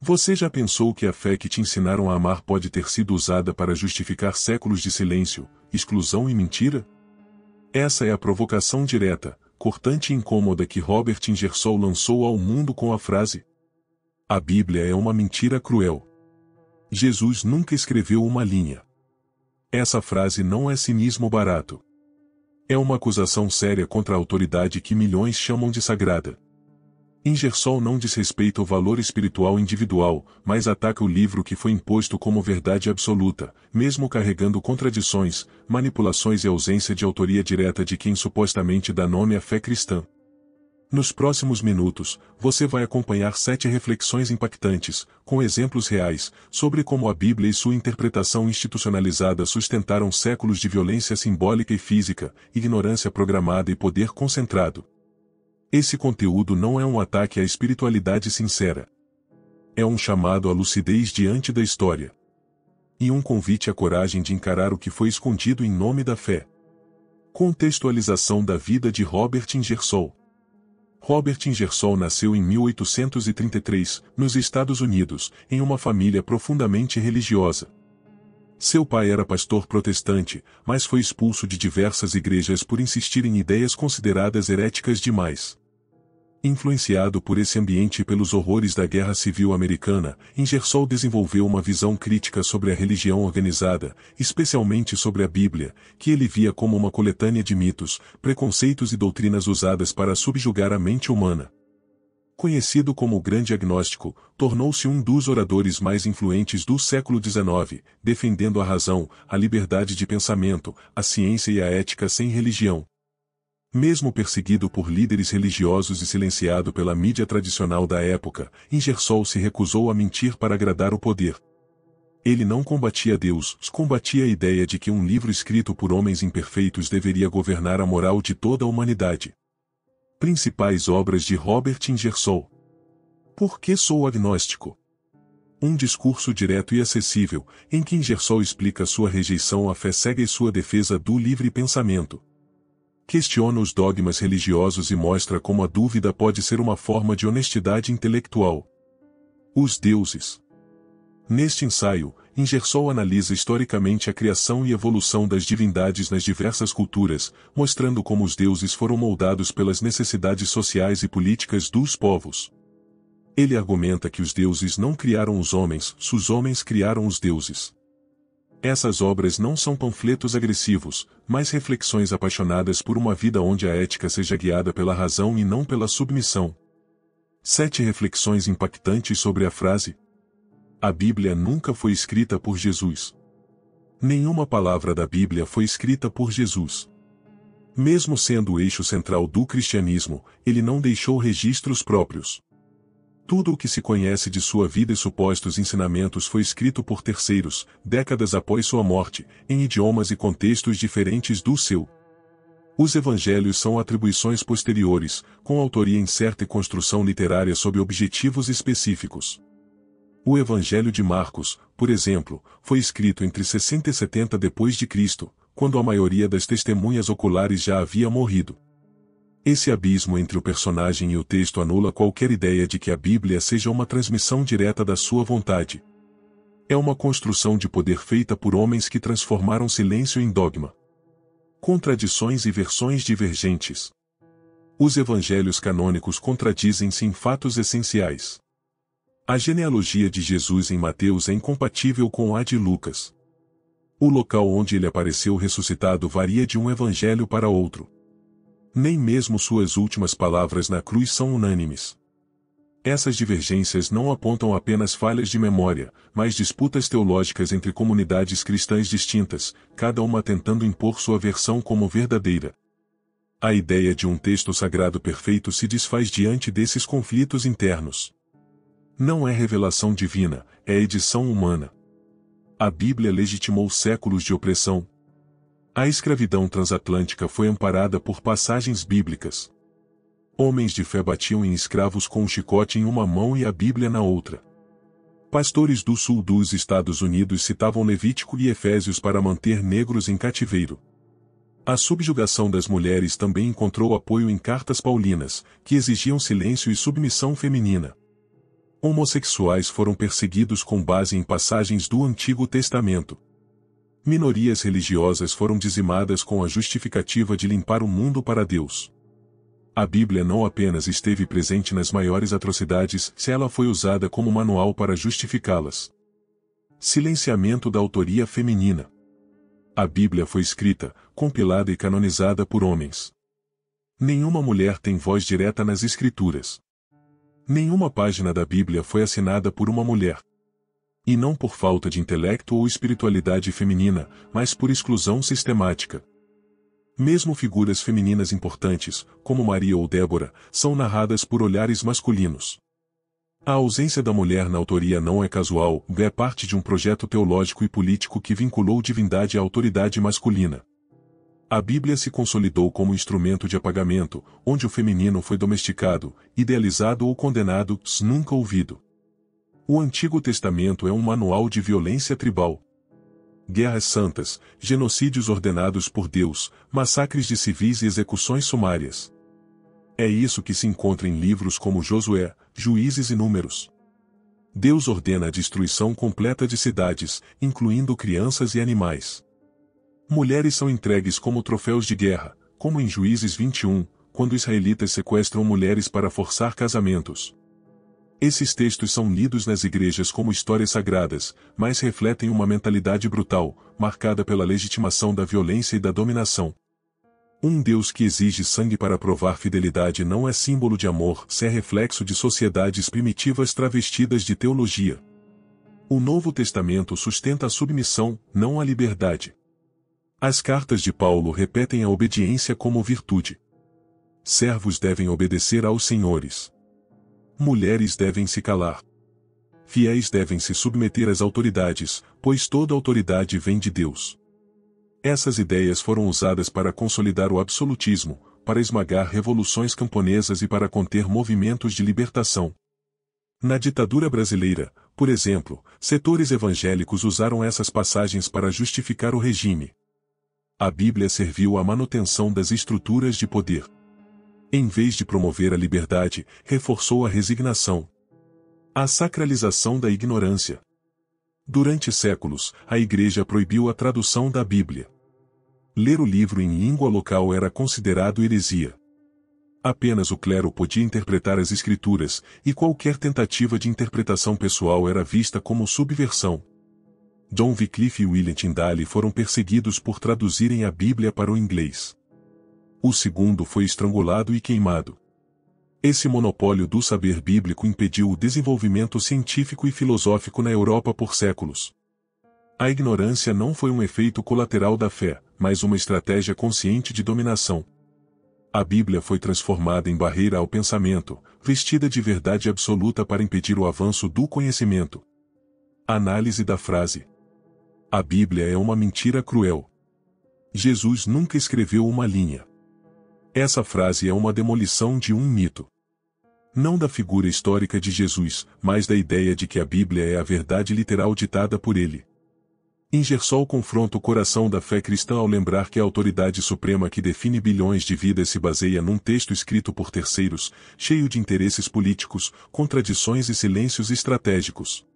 Você já pensou que a fé que te ensinaram a amar pode ter sido usada para justificar séculos de silêncio, exclusão e mentira? Essa é a provocação direta, cortante e incômoda que Robert Ingersoll lançou ao mundo com a frase: "A Bíblia é uma mentira cruel. Jesus nunca escreveu uma linha." Essa frase não é cinismo barato. É uma acusação séria contra a autoridade que milhões chamam de sagrada. Ingersoll não desrespeita o valor espiritual individual, mas ataca o livro que foi imposto como verdade absoluta, mesmo carregando contradições, manipulações e ausência de autoria direta de quem supostamente dá nome à fé cristã. Nos próximos minutos, você vai acompanhar 7 reflexões impactantes, com exemplos reais, sobre como a Bíblia e sua interpretação institucionalizada sustentaram séculos de violência simbólica e física, ignorância programada e poder concentrado. Esse conteúdo não é um ataque à espiritualidade sincera. É um chamado à lucidez diante da história. E um convite à coragem de encarar o que foi escondido em nome da fé. Contextualização da vida de Robert Ingersoll. Robert Ingersoll nasceu em 1833, nos Estados Unidos, em uma família profundamente religiosa. Seu pai era pastor protestante, mas foi expulso de diversas igrejas por insistir em ideias consideradas heréticas demais. Influenciado por esse ambiente e pelos horrores da Guerra Civil Americana, Ingersoll desenvolveu uma visão crítica sobre a religião organizada, especialmente sobre a Bíblia, que ele via como uma coletânea de mitos, preconceitos e doutrinas usadas para subjugar a mente humana. Conhecido como o Grande Agnóstico, tornou-se um dos oradores mais influentes do século XIX, defendendo a razão, a liberdade de pensamento, a ciência e a ética sem religião. Mesmo perseguido por líderes religiosos e silenciado pela mídia tradicional da época, Ingersoll se recusou a mentir para agradar o poder. Ele não combatia Deus, combatia a ideia de que um livro escrito por homens imperfeitos deveria governar a moral de toda a humanidade. Principais obras de Robert Ingersoll. Por que sou agnóstico? Um discurso direto e acessível, em que Ingersoll explica sua rejeição à fé cega e sua defesa do livre pensamento. Questiona os dogmas religiosos e mostra como a dúvida pode ser uma forma de honestidade intelectual. Os deuses. Neste ensaio, Ingersoll analisa historicamente a criação e evolução das divindades nas diversas culturas, mostrando como os deuses foram moldados pelas necessidades sociais e políticas dos povos. Ele argumenta que os deuses não criaram os homens criaram os deuses. Essas obras não são panfletos agressivos, mas reflexões apaixonadas por uma vida onde a ética seja guiada pela razão e não pela submissão. 7 reflexões impactantes sobre a frase: "A Bíblia nunca foi escrita por Jesus." Nenhuma palavra da Bíblia foi escrita por Jesus. Mesmo sendo o eixo central do cristianismo, ele não deixou registros próprios. Tudo o que se conhece de sua vida e supostos ensinamentos foi escrito por terceiros, décadas após sua morte, em idiomas e contextos diferentes do seu. Os evangelhos são atribuições posteriores, com autoria incerta e construção literária sob objetivos específicos. O Evangelho de Marcos, por exemplo, foi escrito entre 60 e 70 d.C., quando a maioria das testemunhas oculares já havia morrido. Esse abismo entre o personagem e o texto anula qualquer ideia de que a Bíblia seja uma transmissão direta da sua vontade. É uma construção de poder feita por homens que transformaram silêncio em dogma. Contradições e versões divergentes. Os evangelhos canônicos contradizem-se em fatos essenciais. A genealogia de Jesus em Mateus é incompatível com a de Lucas. O local onde ele apareceu ressuscitado varia de um evangelho para outro. Nem mesmo suas últimas palavras na cruz são unânimes. Essas divergências não apontam apenas falhas de memória, mas disputas teológicas entre comunidades cristãs distintas, cada uma tentando impor sua versão como verdadeira. A ideia de um texto sagrado perfeito se desfaz diante desses conflitos internos. Não é revelação divina, é edição humana. A Bíblia legitimou séculos de opressão. A escravidão transatlântica foi amparada por passagens bíblicas. Homens de fé batiam em escravos com um chicote em uma mão e a Bíblia na outra. Pastores do sul dos Estados Unidos citavam Levítico e Efésios para manter negros em cativeiro. A subjugação das mulheres também encontrou apoio em cartas paulinas, que exigiam silêncio e submissão feminina. Homossexuais foram perseguidos com base em passagens do Antigo Testamento. Minorias religiosas foram dizimadas com a justificativa de limpar o mundo para Deus. A Bíblia não apenas esteve presente nas maiores atrocidades, se ela foi usada como manual para justificá-las. Silenciamento da autoria feminina. A Bíblia foi escrita, compilada e canonizada por homens. Nenhuma mulher tem voz direta nas Escrituras. Nenhuma página da Bíblia foi assinada por uma mulher. E não por falta de intelecto ou espiritualidade feminina, mas por exclusão sistemática. Mesmo figuras femininas importantes, como Maria ou Débora, são narradas por olhares masculinos. A ausência da mulher na autoria não é casual, é parte de um projeto teológico e político que vinculou divindade à autoridade masculina. A Bíblia se consolidou como instrumento de apagamento, onde o feminino foi domesticado, idealizado ou condenado, nunca ouvido. O Antigo Testamento é um manual de violência tribal. Guerras santas, genocídios ordenados por Deus, massacres de civis e execuções sumárias. É isso que se encontra em livros como Josué, Juízes e Números. Deus ordena a destruição completa de cidades, incluindo crianças e animais. Mulheres são entregues como troféus de guerra, como em Juízes 21, quando israelitas sequestram mulheres para forçar casamentos. Esses textos são lidos nas igrejas como histórias sagradas, mas refletem uma mentalidade brutal, marcada pela legitimação da violência e da dominação. Um Deus que exige sangue para provar fidelidade não é símbolo de amor, se é reflexo de sociedades primitivas travestidas de teologia. O Novo Testamento sustenta a submissão, não a liberdade. As cartas de Paulo repetem a obediência como virtude. Servos devem obedecer aos senhores. Mulheres devem se calar. Fiéis devem se submeter às autoridades, pois toda autoridade vem de Deus. Essas ideias foram usadas para consolidar o absolutismo, para esmagar revoluções camponesas e para conter movimentos de libertação. Na ditadura brasileira, por exemplo, setores evangélicos usaram essas passagens para justificar o regime. A Bíblia serviu à manutenção das estruturas de poder. Em vez de promover a liberdade, reforçou a resignação. A sacralização da ignorância. Durante séculos, a Igreja proibiu a tradução da Bíblia. Ler o livro em língua local era considerado heresia. Apenas o clero podia interpretar as Escrituras, e qualquer tentativa de interpretação pessoal era vista como subversão. John Wycliffe e William Tyndale foram perseguidos por traduzirem a Bíblia para o inglês. O segundo foi estrangulado e queimado. Esse monopólio do saber bíblico impediu o desenvolvimento científico e filosófico na Europa por séculos. A ignorância não foi um efeito colateral da fé, mas uma estratégia consciente de dominação. A Bíblia foi transformada em barreira ao pensamento, vestida de verdade absoluta para impedir o avanço do conhecimento. Análise da frase. A Bíblia é uma mentira cruel. Jesus nunca escreveu uma linha. Essa frase é uma demolição de um mito. Não da figura histórica de Jesus, mas da ideia de que a Bíblia é a verdade literal ditada por ele. Ingersoll confronta o coração da fé cristã ao lembrar que a autoridade suprema que define bilhões de vidas se baseia num texto escrito por terceiros, cheio de interesses políticos, contradições e silêncios estratégicos.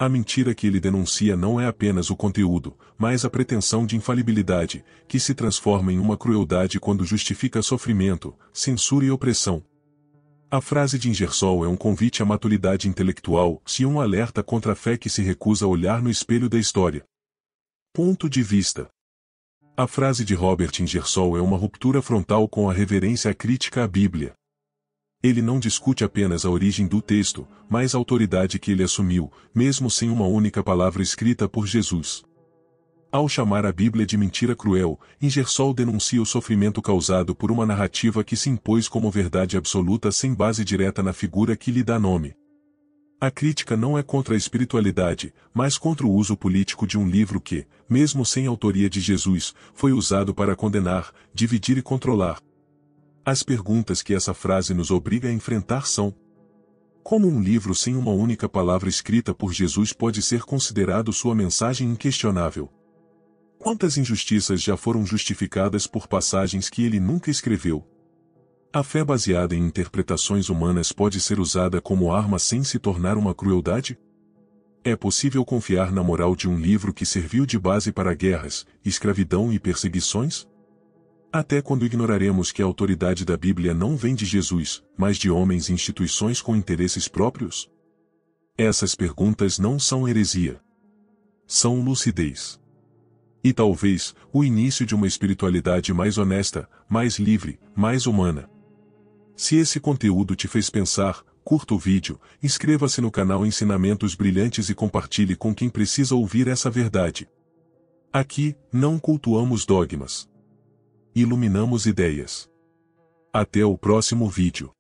A mentira que ele denuncia não é apenas o conteúdo, mas a pretensão de infalibilidade, que se transforma em uma crueldade quando justifica sofrimento, censura e opressão. A frase de Ingersoll é um convite à maturidade intelectual e um alerta contra a fé que se recusa a olhar no espelho da história. Ponto de vista. A frase de Robert Ingersoll é uma ruptura frontal com a reverência crítica à Bíblia. Ele não discute apenas a origem do texto, mas a autoridade que ele assumiu, mesmo sem uma única palavra escrita por Jesus. Ao chamar a Bíblia de mentira cruel, Ingersoll denuncia o sofrimento causado por uma narrativa que se impôs como verdade absoluta sem base direta na figura que lhe dá nome. A crítica não é contra a espiritualidade, mas contra o uso político de um livro que, mesmo sem autoria de Jesus, foi usado para condenar, dividir e controlar. As perguntas que essa frase nos obriga a enfrentar são: como um livro sem uma única palavra escrita por Jesus pode ser considerado sua mensagem inquestionável? Quantas injustiças já foram justificadas por passagens que ele nunca escreveu? A fé baseada em interpretações humanas pode ser usada como arma sem se tornar uma crueldade? É possível confiar na moral de um livro que serviu de base para guerras, escravidão e perseguições? Até quando ignoraremos que a autoridade da Bíblia não vem de Jesus, mas de homens e instituições com interesses próprios? Essas perguntas não são heresia. São lucidez. E talvez, o início de uma espiritualidade mais honesta, mais livre, mais humana. Se esse conteúdo te fez pensar, curta o vídeo, inscreva-se no canal Ensinamentos Brilhantes e compartilhe com quem precisa ouvir essa verdade. Aqui, não cultuamos dogmas. Iluminamos ideias. Até o próximo vídeo.